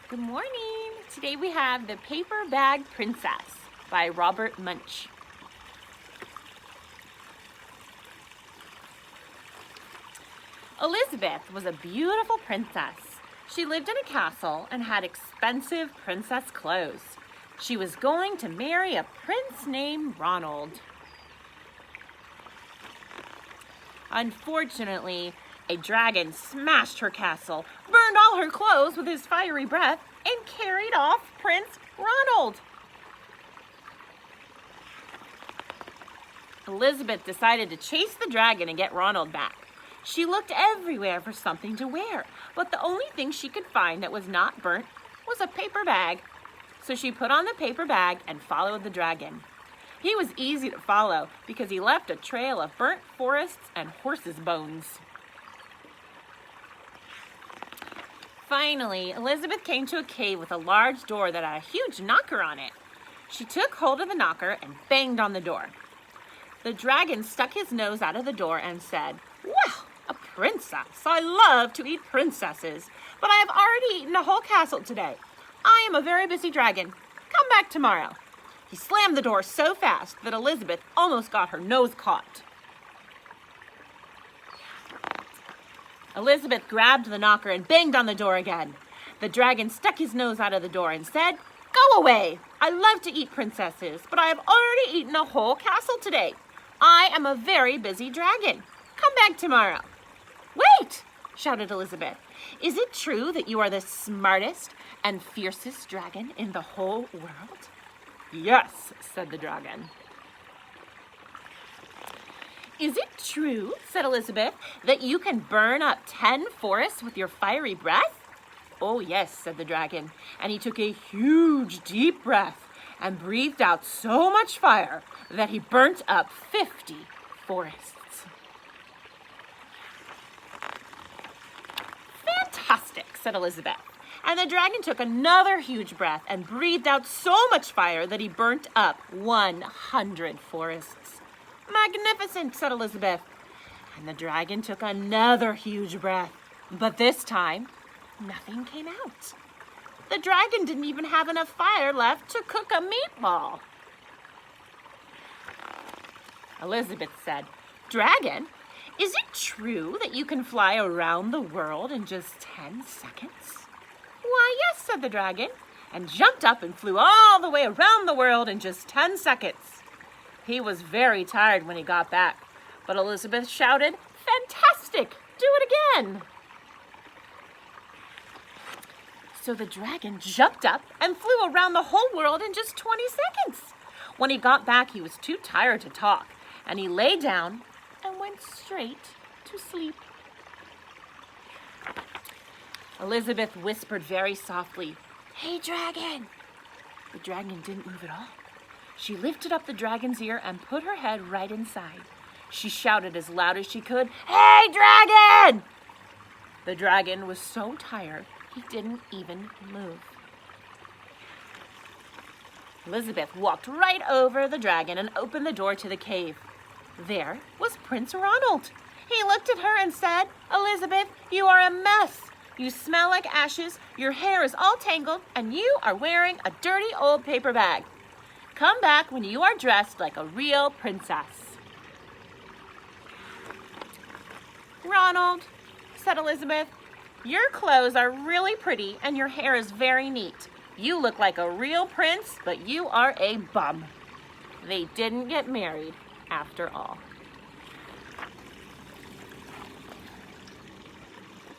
Good morning. Today we have The Paper Bag Princess by Robert Munsch. Elizabeth was a beautiful princess. She lived in a castle and had expensive princess clothes. She was going to marry a prince named Ronald. Unfortunately, a dragon smashed her castle, burned all her clothes with his fiery breath, and carried off Prince Ronald. Elizabeth decided to chase the dragon and get Ronald back. She looked everywhere for something to wear, but the only thing she could find that was not burnt was a paper bag. So she put on the paper bag and followed the dragon. He was easy to follow because he left a trail of burnt forests and horses' bones. Finally, Elizabeth came to a cave with a large door that had a huge knocker on it. She took hold of the knocker and banged on the door. The dragon stuck his nose out of the door and said, "Well, a princess. I love to eat princesses, but I have already eaten a whole castle today. I am a very busy dragon. Come back tomorrow." He slammed the door so fast that Elizabeth almost got her nose caught. Elizabeth grabbed the knocker and banged on the door again. The dragon stuck his nose out of the door and said, "Go away! I love to eat princesses, but I have already eaten a whole castle today. I am a very busy dragon. Come back tomorrow." "Wait!" shouted Elizabeth. "Is it true that you are the smartest and fiercest dragon in the whole world?" "Yes," said the dragon. "Is it true," said Elizabeth, "that you can burn up 10 forests with your fiery breath?" "Oh, yes," said the dragon, and he took a huge, deep breath and breathed out so much fire that he burnt up 50 forests. "Fantastic," said Elizabeth, and the dragon took another huge breath and breathed out so much fire that he burnt up 100 forests. "Magnificent," said Elizabeth. And the dragon took another huge breath, but this time, nothing came out. The dragon didn't even have enough fire left to cook a meatball. Elizabeth said, "Dragon, is it true that you can fly around the world in just 10 seconds?" "Why, yes," said the dragon, and jumped up and flew all the way around the world in just 10 seconds. He was very tired when he got back, but Elizabeth shouted, "Fantastic! Do it again!" So the dragon jumped up and flew around the whole world in just 20 seconds. When he got back, he was too tired to talk, and he lay down and went straight to sleep. Elizabeth whispered very softly, "Hey, dragon!" The dragon didn't move at all. She lifted up the dragon's ear and put her head right inside. She shouted as loud as she could, "Hey, dragon!" The dragon was so tired, he didn't even move. Elizabeth walked right over the dragon and opened the door to the cave. There was Prince Ronald. He looked at her and said, "Elizabeth, you are a mess. You smell like ashes, your hair is all tangled, and you are wearing a dirty old paper bag. Come back when you are dressed like a real princess." "Ronald," said Elizabeth, "your clothes are really pretty and your hair is very neat. You look like a real prince, but you are a bum." They didn't get married after all.